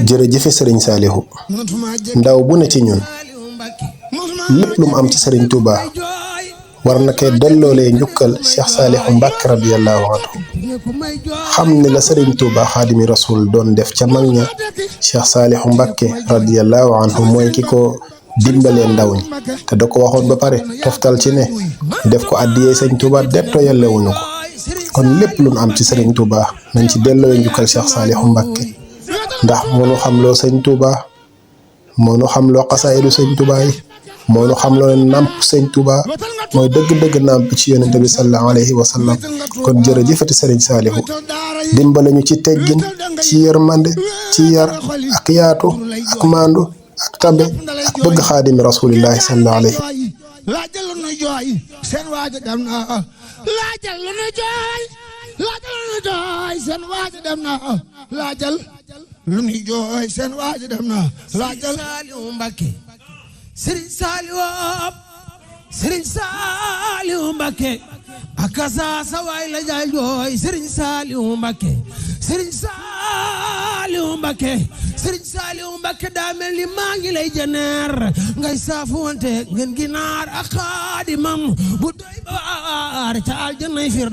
jërëjëfe sëriñ Saalihu ndaw bu ne ci ñun lépp lu mu am ci sëriñ Touba war na koy delloolee njukkal Cheikh Saalihu Mbàkke radiyallahu anhu xam ne la sëriñ Touba xaadimi rasul doon def ca mag ña Cheikh Saalihu Mbàkke radiyallahu anhu mooy ki ko dimbalee ndaw ñi te da ko waxoon ba pare toftal ci ne def ko addiyee sëriñ Touba detto yellewuñu ko kon lépp lu mu am ci sëriñ Touba nañ ci delloo njukkal Cheikh Saalihu Mbàkke ndax moo nu xam loo sëñ Touba moo nu xam loo xasaayidu sëñ Touba yi moo nu xam loo nàmp sëñ Touba mooy dëgg-dëgg nàmp ci yonente bi sallallahu alayhi wa sallam kon jërëjëfati sëriñ Saalihu dimbale ñu ci teggin ci yërmande ci yar ak yaatu ak maandu ak tabe ak bëgg xaadimi rasulillahi sallallahu alayhi laajal lu nu jooy seen waaja dem na laajal lu nu jooy seen waaja dem na laajal lu nu jooy seen waaja dem na laajal Saalihu Mbàkke Sëriñ Saalihu Mbàkke akasa sa waay la jaay jooy Sëriñ Saalihu Mbàkke Sëriñ Saalihu Mbàkke Sëriñ Saalihu Mbàkke daa mel ni maa ngi lay janeer ngay saafu wante ngeen ginaar ak xaadimam bu doy baar ca aljanna fir